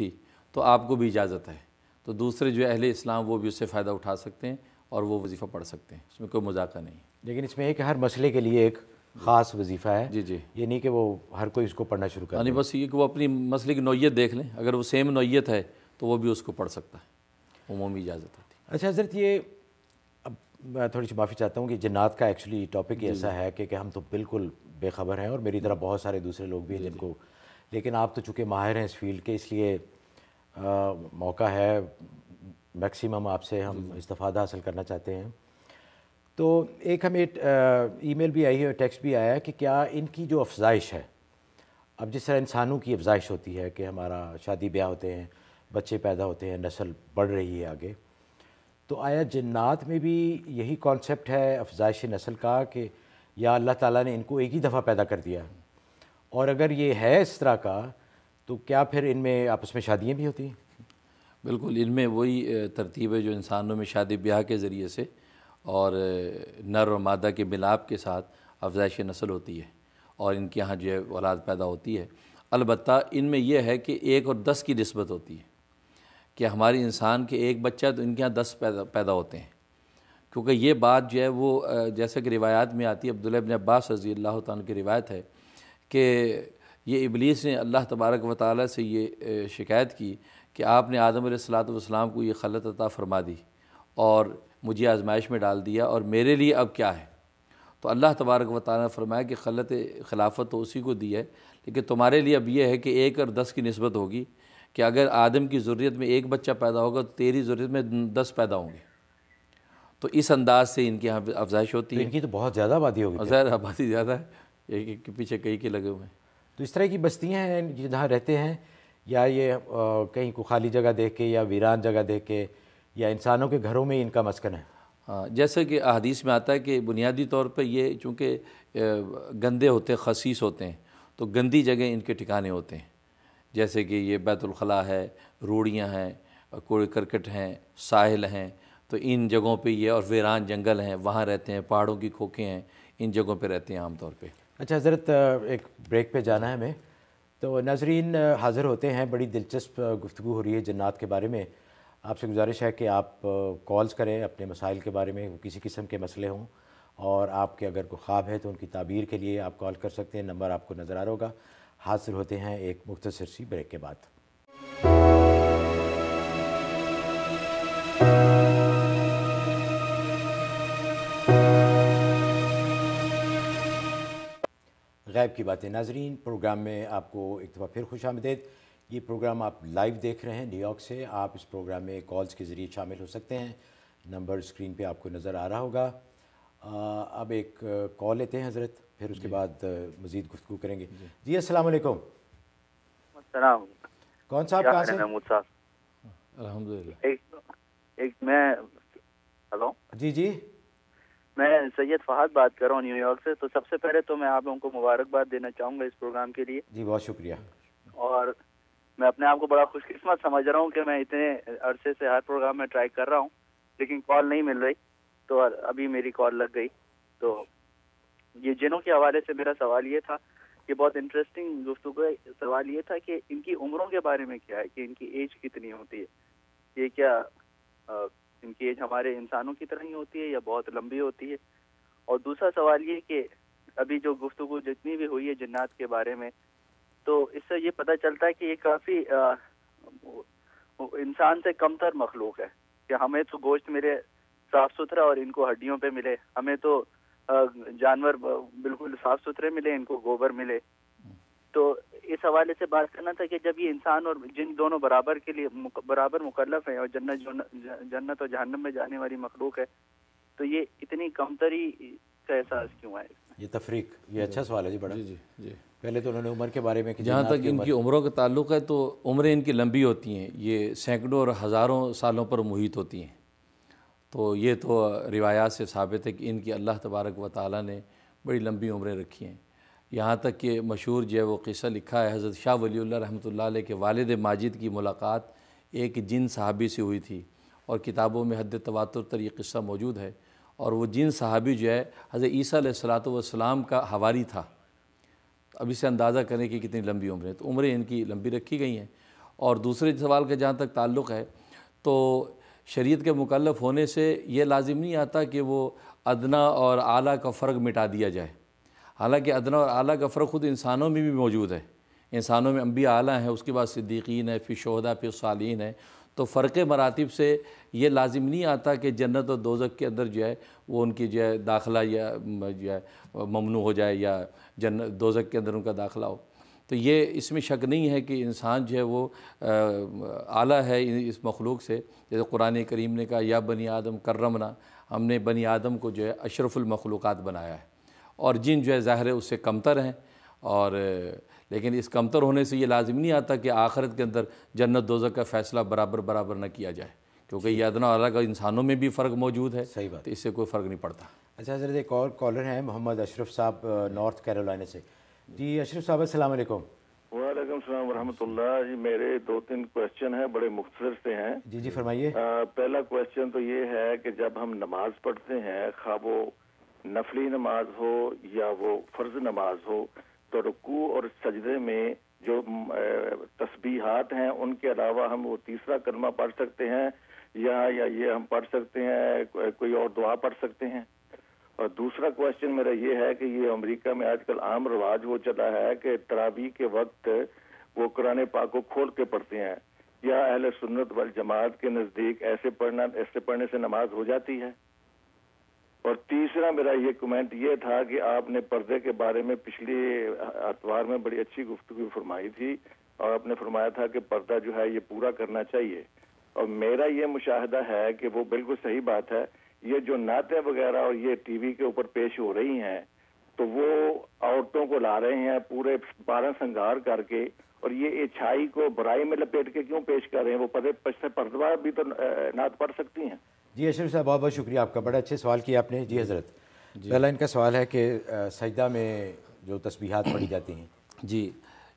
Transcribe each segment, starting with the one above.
تھی تو آپ کو بھی اجازت ہے، تو دوسرے جو اہل اسلام وہ بھی اس سے فائدہ اٹھا سکتے ہیں اور وہ وظیفہ پڑھ سکتے ہیں، اس میں کوئی مذاکرہ نہیں ہے۔ لیکن اس میں ہے کہ ہر مسئلے کے لیے ایک خاص وظیفہ ہے، جی جی، یہ نہیں کہ وہ ہر کوئی اس کو پڑھنا شروع کر یعنی دے۔ بس یہ کہ وہ اپنی مسئلے کی نوعیت دیکھ لیں، اگر وہ سیم نوعیت ہے تو وہ بھی اس کو پڑھ سکتا ہے، عمومی اجازت ہوتی ہے۔ اچھا حضرت، یہ اب میں تھوڑی سی معافی چاہتا ہوں کہ جنات کا ایکچولی ٹاپک ایسا ہے کہ ہم تو بالکل بے خبر ہیں، اور میری طرح بہت سارے دوسرے لوگ بھی ہیں جن کو، لیکن آپ تو چونکہ ماہر ہیں اس فیلڈ کے، اس لیے موقع ہے میکسیمم آپ سے ہم استفادہ حاصل کرنا چاہتے ہیں۔ تو ایک ہمیں ای میل بھی آئی ہے اور ٹیکسٹ بھی آیا ہے کہ کیا ان کی جو افزائش ہے، اب جس طرح انسانوں کی افزائش ہوتی ہے کہ ہمارا شادی بیاہ ہوتے ہیں، بچے پیدا ہوتے ہیں، نسل بڑھ رہی ہے آگے، تو آیا جنات میں بھی یہی کانسیپٹ ہے افزائش نسل کا کہ یا اللہ تعالیٰ نے ان کو ایک ہی دفعہ پیدا کر دیا؟ اور اگر یہ ہے اس طرح کا تو کیا پھر ان میں آپس میں شادیاں بھی ہوتی ہیں؟ بالکل، ان میں وہی ترتیب ہے جو انسانوں میں شادی بیاہ کے ذریعے سے اور نر اور مادہ کے ملاپ کے ساتھ افزائش نسل ہوتی ہے، اور ان کے ہاں جو ہے اولاد پیدا ہوتی ہے۔ البتہ ان میں یہ ہے کہ 1 اور 10 کی نسبت ہوتی ہے، کہ ہماری انسان کے ایک بچہ تو ان کے ہاں 10 پیدا ہوتے ہیں، کیونکہ یہ بات جو ہے وہ جیسا کہ روایات میں آتی ہے، عبداللہ ابن عباس رضی اللہ تعالیٰ کی روایت ہے کہ یہ ابلیس نے اللہ تبارک و تعالیٰ سے یہ شکایت کی کہ آپ نے آدم علیہ السلام کو یہ خلت عطا فرما دی اور مجھے آزمائش میں ڈال دیا، اور میرے لیے اب کیا ہے؟ تو اللہ تبارک و تعالیٰ نے فرمایا کہ خلافت تو اسی کو دی ہے، لیکن تمہارے لیے اب یہ ہے کہ 1 اور 10 کی نسبت ہوگی، کہ اگر آدم کی ذریت میں 1 بچہ پیدا ہوگا تو تیری ذریت میں 10 پیدا ہوں گے، تو اس انداز سے ان کی یہاں افزائش ہوتی ہے۔ ان کی تو بہت زیادہ آبادی ہوگی، ظاہر آبادی زیادہ ہے، ایک کے پیچھے کئی کے لگے ہوئے ہیں۔ تو اس طرح کی بستیاں ہیں جہاں رہتے ہیں، یا یہ کہیں کو خالی جگہ دیکھ کے یا ویران جگہ دیکھ کے، یا انسانوں کے گھروں میں ان کا مسکن ہے؟ ہاں، جیسا کہ احادیث میں آتا ہے کہ بنیادی طور پہ یہ چونکہ گندے ہوتے ہیں، خسیس ہوتے ہیں، تو گندی جگہ ان کے ٹھکانے ہوتے ہیں، جیسے کہ یہ بیت الخلاء ہے، روڑیاں ہیں، کوڑے کرکٹ ہیں، ساحل ہیں، تو ان جگہوں پہ یہ، اور ویران جنگل ہیں وہاں رہتے ہیں، پہاڑوں کی کھوکیں ہیں، ان جگہوں پہ رہتے ہیں عام طور پہ۔ اچھا حضرت، ایک بریک پہ جانا ہے ہمیں، تو ناظرین حاضر ہوتے ہیں، بڑی دلچسپ گفتگو ہو رہی ہے جنات کے بارے میں۔ آپ سے گزارش ہے کہ آپ کالز کریں اپنے مسائل کے بارے میں، کسی قسم کے مسئلے ہوں، اور آپ کے اگر کوئی خواب ہے تو ان کی تعبیر کے لیے آپ کال کر سکتے ہیں، نمبر آپ کو نظر آ رہا ہوگا۔ حاضر ہوتے ہیں ایک مختصر سی بریک کے بعد۔ غیب کی باتیں ناظرین پروگرام میں آپ کو ایک دفعہ پھر خوش آمدید۔ یہ پروگرام آپ لائیو دیکھ رہے ہیں نیو یارک سے۔ آپ اس پروگرام میں کالز کے ذریعے شامل ہو سکتے ہیں، نمبر اسکرین پہ آپ کو نظر آ رہا ہوگا۔ اب ایک کال لیتے ہیں حضرت، پھر اس کے بعد مزید گفتگو کریں گے۔ جی السلام علیکم۔ السلام۔ کون صاحب کہاں سے؟ محمود صاحب الحمدللہ۔ ایک میں ہلو جی جی، میں سید فہد بات کر رہا ہوں نیو یارک سے۔ تو سب سے پہلے تو میں آپ لوگوں کو مبارکباد دینا چاہوں گا اس پروگرام کے لیے، جی بہت شکریہ۔ اور میں اپنے آپ کو بڑا خوش قسمت سمجھ رہا ہوں کہ میں اتنے عرصے سے ہر پروگرام میں ٹرائی کر رہا ہوں لیکن کال نہیں مل رہی، تو ابھی میری کال لگ گئی۔ تو یہ جنوں کے حوالے سے میرا سوال یہ تھا کہ بہت انٹرسٹنگ گفتگو ہے۔ سوال یہ تھا کہ ان کی عمروں کے بارے میں کیا ہے، کہ ان کی ایج کتنی ہوتی ہے، یہ کیا ان کی ایج ہمارے انسانوں کی طرح ہی ہوتی ہے یا بہت لمبی ہوتی ہے؟ اور دوسرا سوال یہ کہ ابھی جو گفتگو جتنی بھی ہوئی ہے جنات کے بارے میں، تو اس سے یہ پتہ چلتا ہے کہ یہ کافی انسان سے کم تر مخلوق ہے، کہ ہمیں تو گوشت ملے صاف ستھرا اور ان کو ہڈیوں پہ ملے، ہمیں تو جانور بالکل صاف ستھرے ملے، ان کو گوبر ملے۔ تو اس حوالے سے بات کرنا تھا کہ جب یہ انسان اور جن دونوں برابر کے لیے برابر مکلف ہیں اور جنت اور جہنم میں جانے والی مخلوق ہے، تو یہ اتنی کمتری کا احساس کیوں ہے؟ یہ تفریق، یہ اچھا سوال ہے جی بڑا۔ جی جی، پہلے تو انہوں نے عمر کے بارے میں کہ جہاں جنات تک ان کی عمروں کا تعلق ہے تو عمریں ان کی لمبی ہوتی ہیں، یہ سینکڑوں اور ہزاروں سالوں پر محیط ہوتی ہیں۔ تو یہ تو روایات سے ثابت ہے کہ ان کی اللہ تبارک و تعالیٰ نے بڑی لمبی عمریں رکھی ہیں۔ یہاں تک کہ مشہور جو ہے وہ قصہ لکھا ہے، حضرت شاہ ولی اللہ رحمۃ اللہ علیہ کے والد ماجد کی ملاقات ایک جن صحابی سے ہوئی تھی، اور کتابوں میں حد تواتر تر یہ قصہ موجود ہے، اور وہ جن صحابی جو ہے حضرت عیسیٰ علیہ السلام کا حواری تھا۔ اب اسے اندازہ کریں کہ کتنی لمبی عمریں، تو عمریں ان کی لمبی رکھی گئی ہیں۔ اور دوسرے سوال کا جہاں تک تعلق ہے تو شریعت کے مکلف ہونے سے یہ لازم نہیں آتا کہ وہ ادنا اور اعلیٰ کا فرق مٹا دیا جائے، حالانکہ ادنا اور اعلیٰ کا فرق خود انسانوں میں بھی موجود ہے، انسانوں میں انبیاء اعلیٰ ہیں، اس کے بعد صدیقین ہیں، پھر شہداء، پھر صالحین ہیں، تو فرق مراتب سے یہ لازم نہیں آتا کہ جنت اور دوزخ کے اندر جو ہے وہ ان کی جو ہے داخلہ یا جو ہے ممنوع ہو جائے یا دوزخ کے اندر ان کا داخلہ ہو۔ تو یہ اس میں شک نہیں ہے کہ انسان جو ہے وہ اعلیٰ ہے اس مخلوق سے، جیسے قرآن کریم نے کہا یا بنی آدم کرمنا، ہم نے بنی آدم کو جو ہے اشرف المخلوقات بنایا ہے، اور جن جو ہے ظاہر ہے اس سے کمتر ہیں، اور لیکن اس کمتر ہونے سے یہ لازم نہیں آتا کہ آخرت کے اندر جنت دوزخ کا فیصلہ برابر نہ کیا جائے، کیونکہ یہ ادنا اور اعلیٰ کا انسانوں میں بھی فرق موجود ہے، صحیح بات، تو اس سے کوئی فرق نہیں پڑتا۔ اچھا حضرت، ایک اور کالر ہیں محمد اشرف صاحب نارتھ کیرولینا سے۔ جی اشرف صاحب السلام علیکم۔ وعلیکم السلام ورحمۃ اللہ جی، میرے 2-3 کوشچن ہیں، بڑے مختصر سے ہیں۔ جی جی فرمائیے۔ پہلا کوشچن تو یہ ہے کہ جب ہم نماز پڑھتے ہیں، خواہ وہ نفلی نماز ہو یا وہ فرض نماز ہو، تو رکوع اور سجدے میں جو تسبیحات ہیں ان کے علاوہ ہم وہ تیسرا کلمہ پڑھ سکتے ہیں یا یہ ہم پڑھ سکتے ہیں، کوئی اور دعا پڑھ سکتے ہیں؟ اور دوسرا کوشچن میرا یہ ہے کہ یہ امریکہ میں آج کل عام رواج وہ چلا ہے کہ تراویح کے وقت وہ قرآن پاک کو کھول کے پڑھتے ہیں، یا اہل سنت والجماعت کے نزدیک ایسے پڑھنے سے نماز ہو جاتی ہے؟ اور تیسرا میرا یہ کمنٹ یہ تھا کہ آپ نے پردے کے بارے میں پچھلی اتوار میں بڑی اچھی گفتگو فرمائی تھی، اور آپ نے فرمایا تھا کہ پردہ جو ہے یہ پورا کرنا چاہیے، اور میرا یہ مشاہدہ ہے کہ وہ بالکل صحیح بات ہے۔ یہ جو نعتیں وغیرہ اور یہ ٹی وی کے اوپر پیش ہو رہی ہیں تو وہ عورتوں کو لا رہے ہیں پورے 12 سنگار کر کے، اور یہ اچھائی کو برائی میں لپیٹ کے کیوں پیش کر رہے ہیں؟ وہ پردہ بھی تو نعت پڑھ سکتی ہیں۔ جی اشرف صاحب بہت بہت شکریہ آپ کا، بڑے اچھے سوال کیا آپ نے۔ جی حضرت، پہلا ان کا سوال ہے کہ سجدہ میں جو تسبیحات پڑھی جاتی ہیں۔ جی،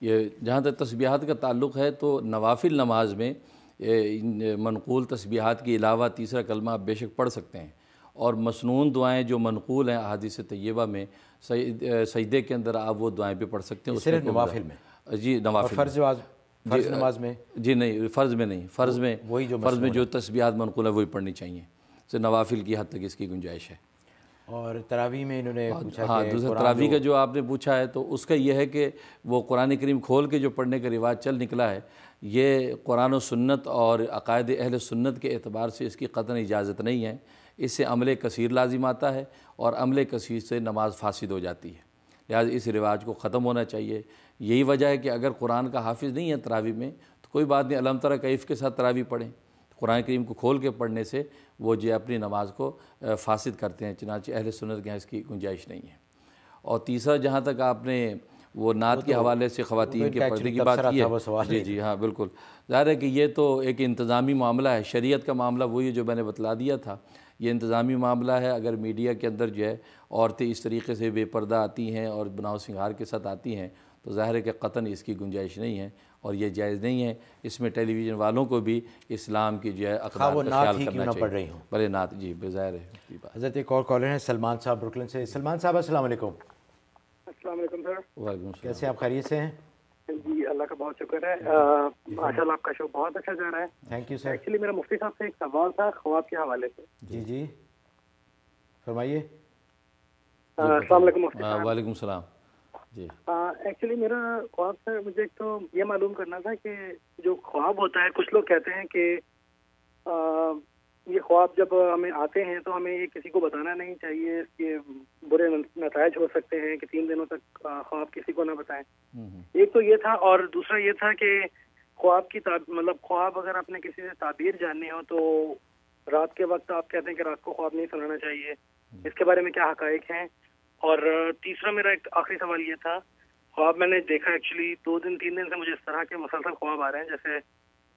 یہ جہاں تک تسبیحات کا تعلق ہے تو نوافل نماز میں منقول تسبیحات کے علاوہ تیسرا کلمہ آپ بے شک پڑھ سکتے ہیں، اور مسنون دعائیں جو منقول ہیں احادیث طیبہ میں، سجدے کے اندر آپ وہ دعائیں بھی پڑھ سکتے ہیں۔ صرف نوافل میں؟ جی نوافل، فرض نماز میں؟ جی نہیں، فرض میں نہیں، فرض میں جو تسبیحات منقول ہیں وہی پڑھنی چاہیے، سے نوافل کی حد تک اس کی گنجائش ہے۔ اور تراویح میں انہوں نے پوچھا ہاں، دوسرا تراویح کا جو آپ نے پوچھا ہے تو اس کا یہ ہے کہ وہ قرآن کریم کھول کے جو پڑھنے کا رواج چل نکلا ہے، یہ قرآن و سنت اور عقائد اہل سنت کے اعتبار سے اس کی قطعاً اجازت نہیں ہے، اس سے عمل کثیر لازم آتا ہے، اور عمل کثیر سے نماز فاسد ہو جاتی ہے، لہٰذا اس رواج کو ختم ہونا چاہیے۔ یہی وجہ ہے کہ اگر قرآن کا حافظ نہیں ہے تراویح میں تو کوئی بات نہیں، الحم تری کیف کے ساتھ تراویح پڑھیں، قرآن کریم کو کھول کے پڑھنے سے وہ جو اپنی نماز کو فاسد کرتے ہیں، چنانچہ اہل سنت کے یہاں اس کی گنجائش نہیں ہے۔ اور تیسرا جہاں تک آپ نے وہ نعت کے حوالے سے خواتین کے پردے کی بات کی ہے، جی ہاں بالکل، ظاہر ہے کہ یہ تو ایک انتظامی معاملہ ہے، شریعت کا معاملہ وہی جو میں نے بتلا دیا تھا، یہ انتظامی معاملہ ہے۔ اگر میڈیا کے اندر جو ہے عورتیں اس طریقے سے بے پردہ آتی ہیں اور بناؤ سنگھار کے ساتھ آتی ہیں تو ظاہر ہے کہ قطعاً اس کی گنجائش نہیں ہے، اور یہ جائز نہیں ہے۔ اس میں ٹیلی ویژن والوں کو بھی اسلام کی جو ہے اقدار کا خیال کرنا چاہیے، بھلے نعت، جی بظاہر ہے۔ حضرت ایک اور کالر ہیں سلمان صاحب بروکلن سے۔ سلمان صاحب السلام علیکم۔ السلام علیکم سر۔ وعلیکم السلام۔ کیسے آپ، خیریت سے ہیں؟ جی اللہ کا بہت شکر ہے، ماشاء اللہ آپ کا شو بہت اچھا جا رہا ہے۔ Thank you sir. ایکچولی میرا مفتی صاحب سے ایک سوال تھا خواب کے حوالے سے۔ جی جی فرمائیے۔ السلام علیکم مفتی صاحب۔ وعلیکم السلام۔ جی ایکچولی میرا خواب سے مجھے ایک تو یہ معلوم کرنا تھا کہ جو خواب ہوتا ہے، کچھ لوگ کہتے ہیں کہ یہ خواب جب ہمیں آتے ہیں تو ہمیں یہ کسی کو بتانا نہیں چاہیے، اس کے برے نتائج ہو سکتے ہیں کہ 3 دنوں تک خواب کسی کو نہ بتائیں۔ ایک تو یہ تھا، اور دوسرا یہ تھا کہ خواب کی مطلب خواب اگر آپ نے کسی سے تعبیر جاننی ہو تو رات کے وقت آپ کہتے ہیں کہ رات کو خواب نہیں سنانا چاہیے، اس کے بارے میں کیا حقائق ہیں؟ اور تیسرا میرا ایک آخری سوال یہ تھا، خواب میں نے دیکھا ایکچولی 2-3 دن سے مجھے اس طرح کے مسلسل خواب آ رہے ہیں، جیسے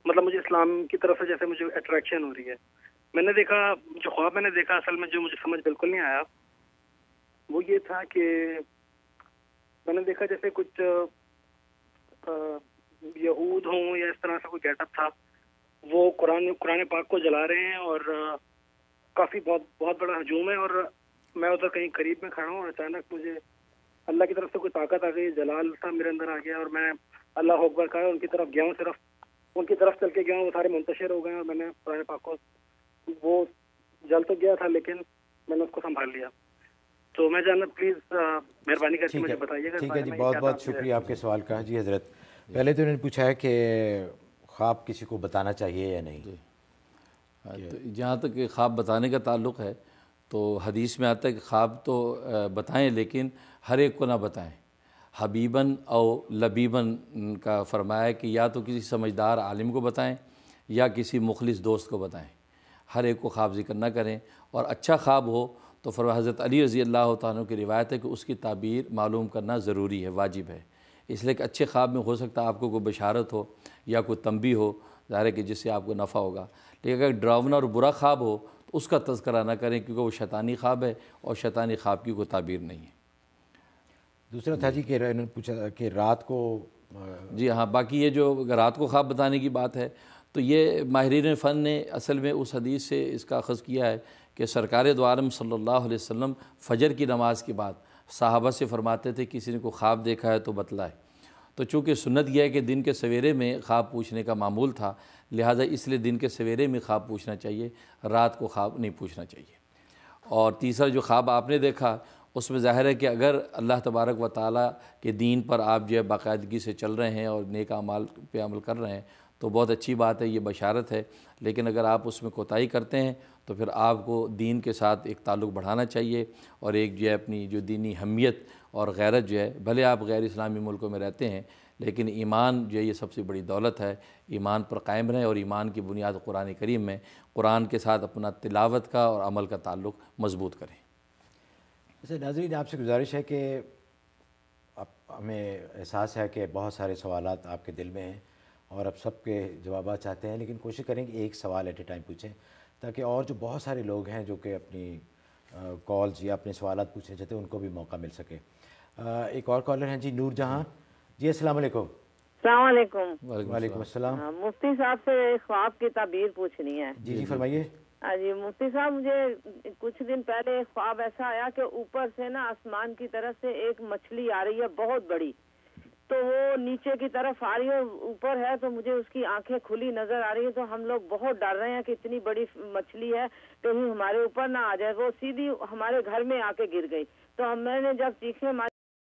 مطلب مجھے اسلام کی طرف سے جیسے مجھے اٹریکشن ہو رہی ہے۔ میں نے دیکھا، جو خواب میں نے دیکھا اصل میں جو مجھے سمجھ بالکل نہیں آیا وہ یہ تھا کہ میں نے دیکھا جیسے کچھ یہود ہوں یا اس طرح سے کوئی گیٹ اپ تھا، وہ قرآن پاک کو جلا رہے ہیں، اور کافی بہت بڑا ہجوم ہے، اور میں ادھر کہیں قریب میں کھڑا ہوں، اور اچانک مجھے اللہ کی طرف سے کوئی طاقت آ گئی، جلال سا میرے اندر آ گیا، اور میں اللہ اکبر کہا ان کی طرف گیا ہوں صرف، ان کی طرف چل کے گیا ہوں، وہ سارے منتشر ہو گئے ہیں اور میں نے قرآن پاک کو، وہ جل تو گیا تھا لیکن میں نے اس کو سنبھال لیا. تو میں جاننا پلیز مہربانی کر کے مجھے بتائیے گا. ٹھیک ہے جی، بہت بہت شکریہ آپ کے سوال کا. جی حضرت، پہلے تو انہوں نے پوچھا ہے کہ خواب کسی کو بتانا چاہیے یا نہیں. تو جہاں تک کہ خواب بتانے کا تعلق ہے تو حدیث میں آتا ہے کہ خواب تو بتائیں لیکن ہر ایک کو نہ بتائیں. حبیباً او لبیباً کا فرمایا ہے کہ یا تو کسی سمجھدار عالم کو بتائیں یا کسی مخلص دوست کو بتائیں. ہر ایک کو خواب ذکر نہ کریں. اور اچھا خواب ہو تو فرمایا حضرت علی رضی اللہ تعالیٰ عنہ کی روایت ہے کہ اس کی تعبیر معلوم کرنا ضروری ہے، واجب ہے. اس لیے کہ اچھے خواب میں ہو سکتا ہے آپ کو کوئی بشارت ہو یا کوئی تنبیہ ہو، ظاہر ہے کہ جس سے آپ کو نفع ہوگا. لیکن اگر ڈراؤنا اور برا خواب ہو تو اس کا تذکرہ نہ کریں کیونکہ وہ شیطانی خواب ہے اور شیطانی خواب کی کوئی تعبیر نہیں ہے. دوسرا تھا جی کہ انہوں نے پوچھا کہ رات کو، جی ہاں، باقی یہ جو رات کو خواب بتانے کی بات ہے تو یہ ماہرین فن نے اصل میں اس حدیث سے اس کا اخذ کیا ہے کہ سرکار دو عالم صلی اللہ علیہ وسلم فجر کی نماز کے بعد صحابہ سے فرماتے تھے کسی نے کو خواب دیکھا ہے تو بتلائے. تو چونکہ سنت یہ ہے کہ دن کے سویرے میں خواب پوچھنے کا معمول تھا، لہٰذا اس لیے دن کے سویرے میں خواب پوچھنا چاہیے، رات کو خواب نہیں پوچھنا چاہیے. اور تیسرا جو خواب آپ نے دیکھا اس میں ظاہر ہے کہ اگر اللہ تبارک و تعالیٰ کے دین پر آپ جو ہے باقاعدگی سے چل رہے ہیں اور نیک اعمال پہ عمل کر رہے ہیں تو بہت اچھی بات ہے، یہ بشارت ہے. لیکن اگر آپ اس میں کوتاہی کرتے ہیں تو پھر آپ کو دین کے ساتھ ایک تعلق بڑھانا چاہیے اور ایک جو ہے اپنی جو دینی حمیت اور غیرت جو ہے، بھلے آپ غیر اسلامی ملکوں میں رہتے ہیں لیکن ایمان جو ہے یہ سب سے بڑی دولت ہے. ایمان پر قائم رہیں اور ایمان کی بنیاد قرآن کریم میں قرآن کے ساتھ اپنا تلاوت کا اور عمل کا تعلق مضبوط کریں. جیسے ناظرین آپ سے گزارش ہے کہ ہمیں احساس ہے کہ بہت سارے سوالات آپ کے دل میں ہیں اور اب سب کے جوابات چاہتے ہیں، لیکن کوشش کریں کہ ایک سوال ایٹ اے ٹائم پوچھیں تاکہ اور جو بہت سارے لوگ ہیں جو کہ اپنی کالز یا اپنے سوالات پوچھنا چاہتے ہیں ان کو بھی موقع مل سکے. ایک اور کالر ہیں جی، نور جہاں. جی السلام علیکم. السلام علیکم. وعلیکم السلام. مفتی صاحب سے خواب کی تعبیر پوچھنی ہے. جی فرمائیے. جی مفتی صاحب، مجھے کچھ دن پہلے خواب ایسا آیا کہ اوپر سے نا آسمان کی طرف سے ایک مچھلی آ رہی ہے بہت بڑی، تو وہ نیچے کی طرف آ رہی ہے، اوپر ہے تو مجھے اس کی آنکھیں کھلی نظر آ رہی ہیں. تو ہم لوگ بہت ڈر رہے ہیں کہ اتنی بڑی مچھلی ہے کہیں ہمارے اوپر نہ آ جائے. وہ سیدھی ہمارے گھر میں آ کے گر گئی. تو میں نے جب چیخیں